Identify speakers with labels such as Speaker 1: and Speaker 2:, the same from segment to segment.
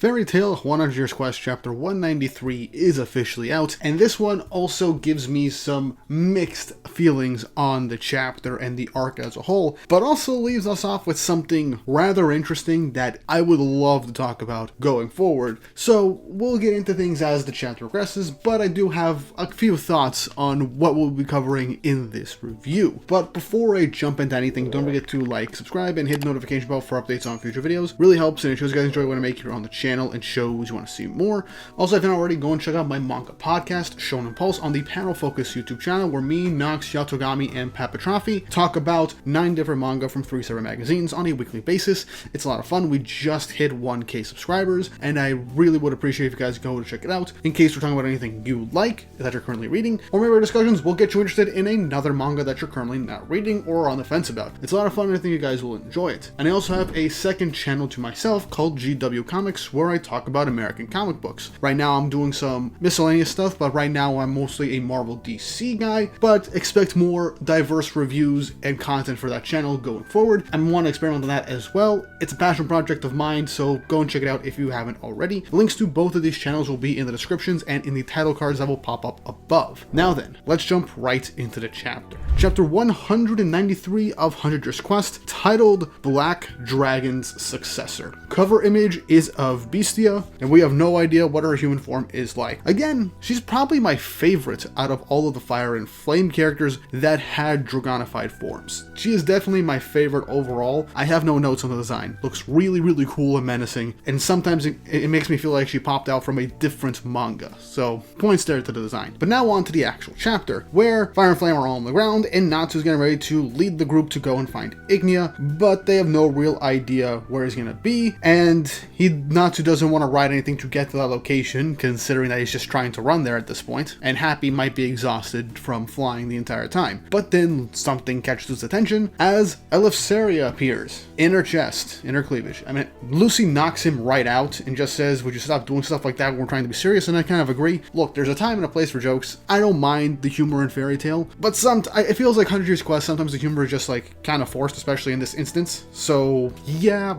Speaker 1: Fairy Tail 100 Years Quest Chapter 193 is officially out, and this one also gives me some mixed feelings on the chapter and the arc as a whole, but also leaves us off with something rather interesting that I would love to talk about going forward. So we'll get into things as the chapter progresses, but I do have a few thoughts on what we'll be covering in this review. But before I jump into anything, don't forget to like, subscribe, and hit the notification bell for updates on future videos. Really helps, and it shows you guys enjoy what I make here on the channel and shows you want to see more. Also, if you're not already, go and check out my manga podcast, Shonen Pulse, on the Panel Focus YouTube channel, where me, Nox, Yatogami, and Papatrafi talk about 9 different manga from 3 separate magazines on a weekly basis. It's a lot of fun. We just hit 1K subscribers, and I really would appreciate if you guys go to check it out, in case we're talking about anything you like that you're currently reading, or maybe our discussions will get you interested in another manga that you're currently not reading or on the fence about. It's a lot of fun, and I think you guys will enjoy it. And I also have a second channel to myself called GW Comics, where I talk about American comic books. Right now I'm doing some miscellaneous stuff, but right now I'm mostly a Marvel DC guy, but expect more diverse reviews and content for that channel going forward. I want to experiment on that as well. It's a passion project of mine, so go and check it out if you haven't already. Links to both of these channels will be in the descriptions and in the title cards that will pop up above. Now then, let's jump right into the chapter. Chapter 193 of 100 Years Quest, titled Black Dragon's Successor. Cover image is of Bestia, and we have no idea what her human form is like. Again, she's probably my favorite out of all of the Fire and Flame characters that had Dragonified forms. She is definitely my favorite overall. I have no notes on the design. Looks really, really cool and menacing, and sometimes it makes me feel like she popped out from a different manga. So, points there to the design. But now on to the actual chapter, where Fire and Flame are all on the ground, and Natsu's getting ready to lead the group to go and find Ignia, but they have no real idea where he's gonna be, and Natsu doesn't want to ride anything to get to that location, considering that he's just trying to run there at this point, and Happy might be exhausted from flying the entire time. But then something catches his attention as Eleftheria appears in her chest, in her cleavage. I mean, Lucy knocks him right out and just says, "Would you stop doing stuff like that when we're trying to be serious?" And I kind of agree. Look, there's a time and a place for jokes. I don't mind the humor in Fairy Tail, but it feels like 100 Years Quest, sometimes the humor is just like kind of forced, especially in this instance. So yeah,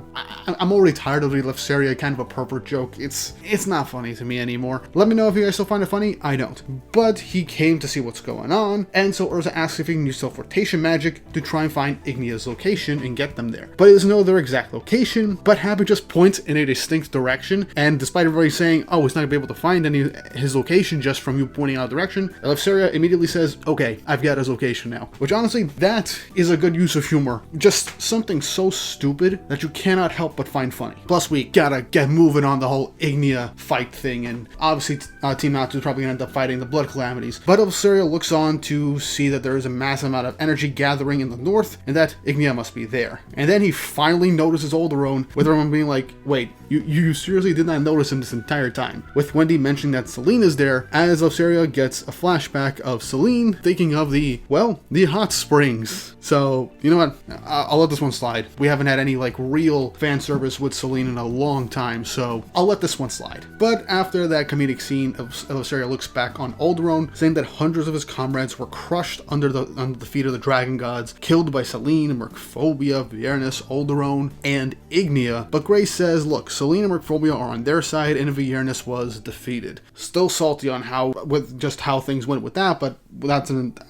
Speaker 1: I'm already tired of the Eleftheria kind of a pervert joke. It's not funny to me anymore. Let me know if you guys still find it funny. I don't. But he came to see what's going on, and so Erza asks if he can use teleportation magic to try and find Ignia's location and get them there. But he doesn't know their exact location, but Happy just points in a distinct direction, and despite everybody saying, oh, he's not gonna be able to find his location just from you pointing out a direction, Eleftheria immediately says, okay, I've got his location now. Which honestly, that is a good use of humor. Just something so stupid that you cannot help but find funny. Plus, we gotta get moving on the whole Ignia fight thing, and obviously Team Natsu is probably gonna end up fighting the Blood Calamities. But Eleftheria looks on to see that there is a massive amount of energy gathering in the north, and that Ignia must be there. And then he finally notices Alderone, with everyone being like, wait, you seriously did not notice him this entire time? With Wendy mentioning that Selene is there, as Eleftheria gets a flashback of Selene thinking of the hot springs. So, you know what? I'll let this one slide. We haven't had any real fan service with Selene in a long time, so I'll let this one slide. But after that comedic scene, Eleftheria looks back on Alderone, saying that hundreds of his comrades were crushed under the feet of the dragon gods, killed by Selene, Mercphobia, Viernus, Alderone, and Ignia. But Grace says, look, Selene and Mercphobia are on their side, and Viernus was defeated. Still salty on how things went with that, but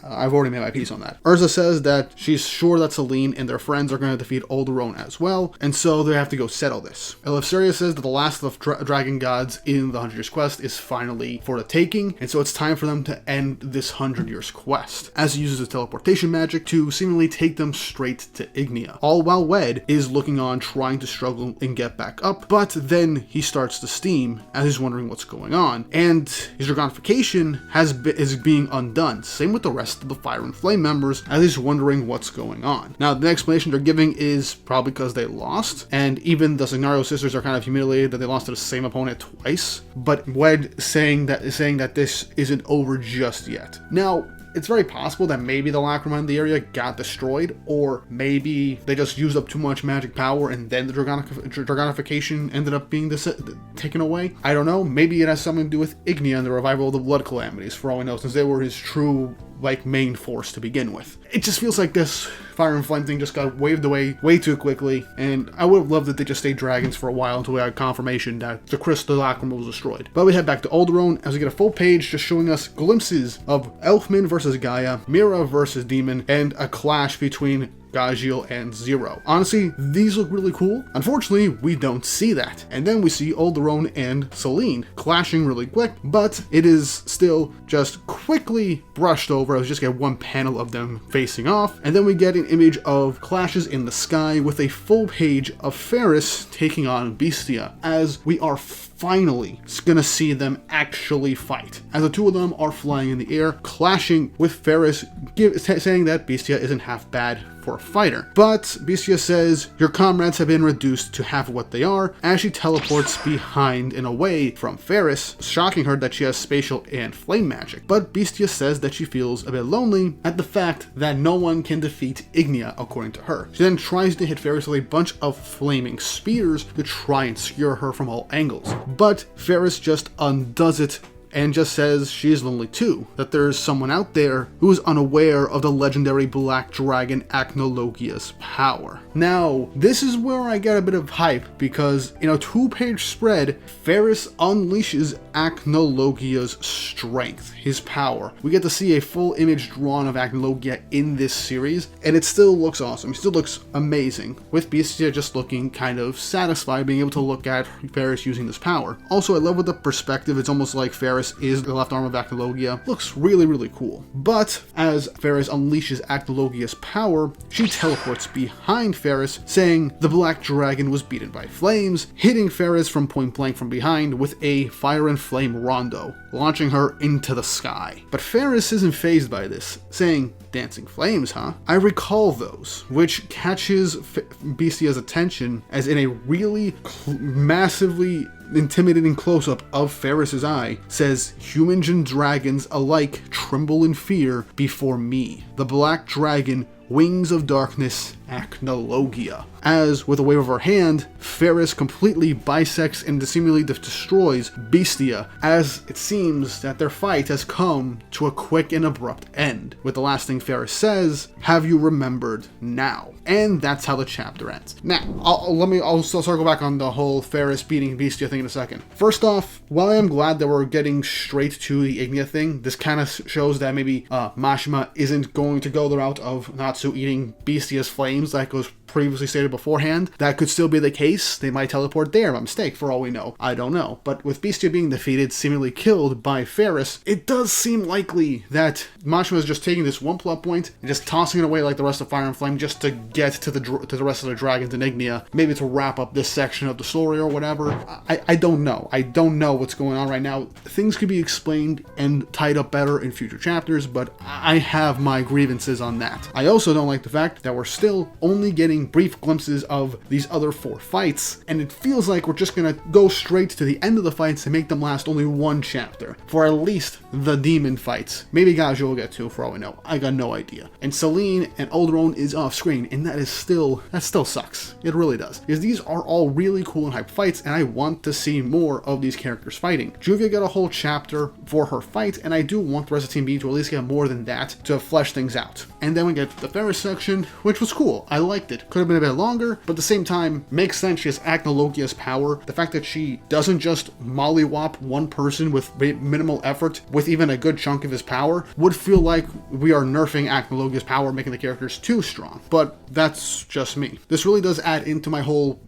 Speaker 1: I've already made my piece on that. Erza says that she's sure that Selene and their friends are going to defeat Alderone as well, and so they have to go settle this. Eleftheria says that the last of the dragon gods in the 100 Years Quest is finally for the taking, and so it's time for them to end this 100 Years Quest, as he uses his teleportation magic to seemingly take them straight to Ignia. All while Wed is looking on, trying to struggle and get back up, but then he starts to steam as he's wondering what's going on, and his dragonification is being undone. Same with the rest of the Fire and Flame members, as he's wondering what's going on. Now, the explanation they're giving is probably because they lost, and even the Signario sisters are kind of humiliated that they lost to the same opponent twice, but Wed saying that this isn't over just yet. Now, it's very possible that maybe the Lacrima in the area got destroyed, or maybe they just used up too much magic power and then the Dragonification ended up being taken away. I don't know. Maybe it has something to do with Ignia and the revival of the Blood Calamities, for all we know, since they were his true main force to begin with. It just feels like this fire and flame thing just got waved away way too quickly, and I would have loved that they just stayed dragons for a while until we had confirmation that the crystal Lacrimal was destroyed. But we head back to Alderaan as we get a full page just showing us glimpses of Elfman versus Gaia, Mira versus Demon, and a clash between Gajiel and Zero. Honestly, these look really cool. Unfortunately, we don't see that. And then we see Alderaan and Selene clashing really quick, but it is still just quickly brushed over as we just get one panel of them facing off. And then we get an image of clashes in the sky with a full page of Faris taking on Bestia, as we are finally gonna see them actually fight, as the two of them are flying in the air, clashing with Faris, saying that Bestia isn't half bad for a fighter. But Bestia says, your comrades have been reduced to half of what they are, as she teleports behind and away from Faris, shocking her that she has spatial and flame magic. But Bestia says that she feels a bit lonely at the fact that no one can defeat Ignia, according to her. She then tries to hit Faris with a bunch of flaming spears to try and skewer her from all angles. But Faris just undoes it and just says she is lonely too, that there is someone out there who is unaware of the legendary black dragon ACNOLOGIA's power. Now, this is where I get a bit of hype, because in a 2-page spread, Faris unleashes ACNOLOGIA's strength, his power. We get to see a full image drawn of ACNOLOGIA in this series, and it still looks awesome. It still looks amazing, with Bestia just looking kind of satisfied being able to look at Faris using this power. Also, I love with the perspective, it's almost like Faris is the left arm of ACNOLOGIA. Looks really, really cool. But as Faris unleashes ACNOLOGIA's power, she teleports behind Faris, saying the black dragon was beaten by flames, hitting Faris from point blank from behind with a fire and flame rondo, launching her into the sky. But Faris isn't fazed by this, saying, dancing flames, huh? I recall those, which catches Bestia's attention as in a really massively intimidating close-up of Faris's eye, says, humans and dragons alike tremble in fear before me, the black dragon, wings of darkness, ACNOLOGIA. As, with a wave of her hand, Faris completely bisects and seemingly destroys Bestia, as it seems that their fight has come to a quick and abrupt end, with the last thing Faris says, have you remembered now? And that's how the chapter ends. Now, I'll still circle back on the whole Faris beating Bestia thing in a second. First off, while I am glad that we're getting straight to the Ignia thing, this kind of shows that maybe Mashima isn't going to go the route of Natsu eating Bestia's flames like was previously stated beforehand. That could still be the case. They might teleport there by mistake, for all we know. I don't know. But with Bestia being defeated, seemingly killed by Faris, it does seem likely that Mashima is just taking this one plot point and just tossing it away like the rest of Fire and Flame just to get to the rest of the dragons in Ignia, maybe to wrap up this section of the story or whatever. I don't know. I don't know what's going on right now. Things could be explained and tied up better in future chapters, but I have my grievances on that. I also don't like the fact that we're still only getting brief glimpses of these other 4 fights, and it feels like we're just gonna go straight to the end of the fights and make them last only 1 chapter, for at least the demon fights. Maybe Gajiel will get 2, for all we know. I got no idea. And Selene and Alderaan is off screen, and that still sucks. It really does. Because these are all really cool and hype fights, and I want to see more of these characters fighting. Juvia got a whole chapter for her fight, and I do want the rest of Team B to at least get more than that to flesh things out. And then we get the Faris section, which was cool. I liked it. Could have been a bit longer, but at the same time, makes sense. She has ACNOLOGIA's power. The fact that she doesn't just mollywop one person with minimal effort with even a good chunk of his power would feel like we are nerfing ACNOLOGIA's power, making the characters too strong. But that's just me. This really does add into my whole,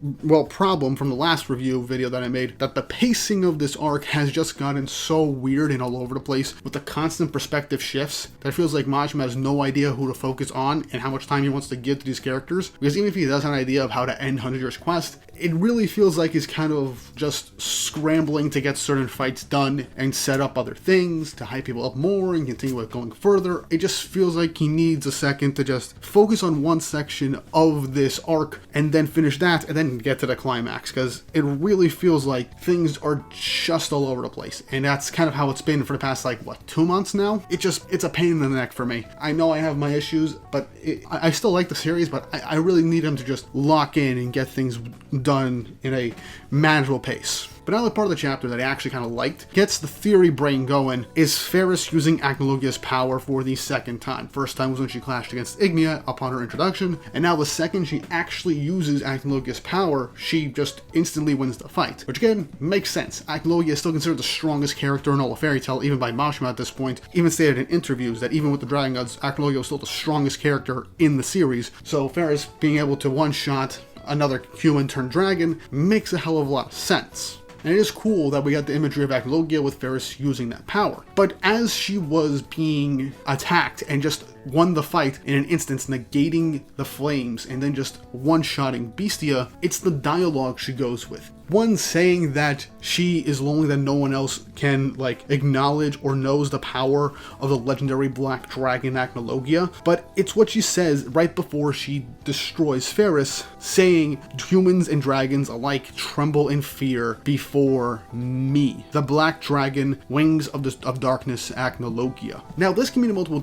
Speaker 1: problem from the last review video that I made, that the pacing of this arc has just gotten so weird and all over the place with the constant perspective shifts that it feels like Majima has no idea who to focus on and how much time he wants to give to these characters. Because even if he does have an idea of how to end 100 Years Quest, it really feels like he's kind of just scrambling to get certain fights done and set up other things to hype people up more and continue with going further. It just feels like he needs a second to just focus on one section of this arc and then finish that and then get to the climax, because it really feels like things are just all over the place. And that's kind of how it's been for the past 2 months now. It's a pain in the neck for me. I know I have my issues, but I still like the series, but I really need him to just lock in and get things done in a manageable pace. But another part of the chapter that I actually kind of liked, gets the theory brain going, is Faris using ACNOLOGIA's power for the second time. First time was when she clashed against Ignia upon her introduction, and now the second she actually uses ACNOLOGIA's power, she just instantly wins the fight. Which again, makes sense. ACNOLOGIA is still considered the strongest character in all of Fairy Tail, even by Mashima at this point. Even stated in interviews that even with the Dragon Gods, ACNOLOGIA was still the strongest character in the series. So Faris being able to one-shot another human turned dragon makes a hell of a lot of sense. And it is cool that we got the imagery of ACNOLOGIA with Faris using that power. But as she was being attacked and just won the fight in an instance, negating the flames and then just one-shotting Bestia, it's the dialogue she goes with. One saying that she is lonely, that no one else can acknowledge or knows the power of the legendary black dragon ACNOLOGIA, but it's what she says right before she destroys Faris, saying humans and dragons alike tremble in fear before me, the black dragon, wings of darkness ACNOLOGIA. Now this can mean multiple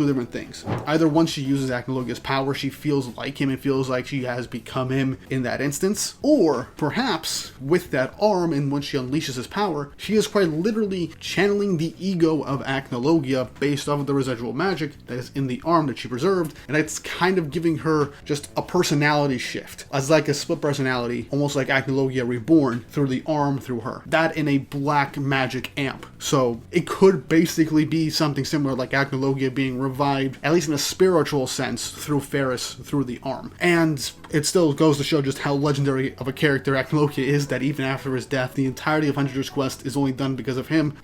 Speaker 1: different things. Either once she uses ACNOLOGIA's power, she feels like him and feels like she has become him in that instance, or perhaps with that arm, and when she unleashes his power, she is quite literally channeling the ego of ACNOLOGIA based off of the residual magic that is in the arm that she preserved, and it's kind of giving her just a personality shift, as like a split personality, almost like ACNOLOGIA reborn through the arm through her. That in a black magic amp. So it could basically be something similar, like ACNOLOGIA being revived, at least in a spiritual sense, through Faris, through the arm. And it still goes to show just how legendary of a character ACNOLOGIA is, that even after his death, the entirety of 100 Years Quest is only done because of him.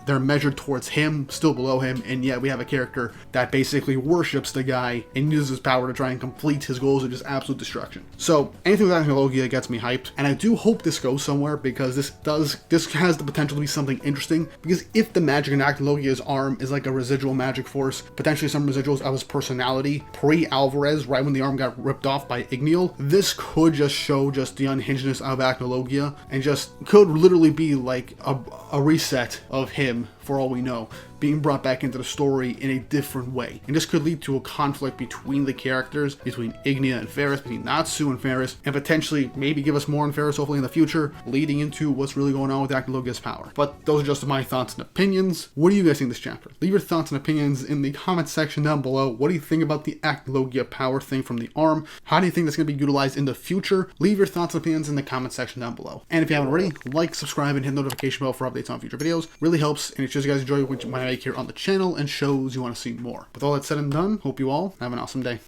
Speaker 1: They're measured towards him, still below him, and yet we have a character that basically worships the guy and uses his power to try and complete his goals of just absolute destruction. So anything with ACNOLOGIA gets me hyped, and I do hope this goes somewhere, because this has the potential to be something interesting, because if the magic in ACNOLOGIA's arm is like a residual magic force, potentially some residuals of his personality pre-Alvarez, right when the arm got ripped off by Igneal, this could just show just the unhingedness of ACNOLOGIA, and just could literally be like a reset of him, for all we know, being brought back into the story in a different way. And this could lead to a conflict between the characters, between Ignia and Faris, between Natsu and Faris, and potentially maybe give us more on Faris hopefully in the future, leading into what's really going on with ACNOLOGIA's power. But those are just my thoughts and opinions. What do you guys think of this chapter? Leave your thoughts and opinions in the comment section down below. What do you think about the ACNOLOGIA power thing from the arm? How do you think that's going to be utilized in the future? Leave your thoughts and opinions in the comment section down below. And if you haven't already, like, subscribe, and hit the notification bell for updates on future videos. Really helps, and it shows you guys enjoy what I make here on the channel and shows you want to see more. With all that said and done, hope you all have an awesome day.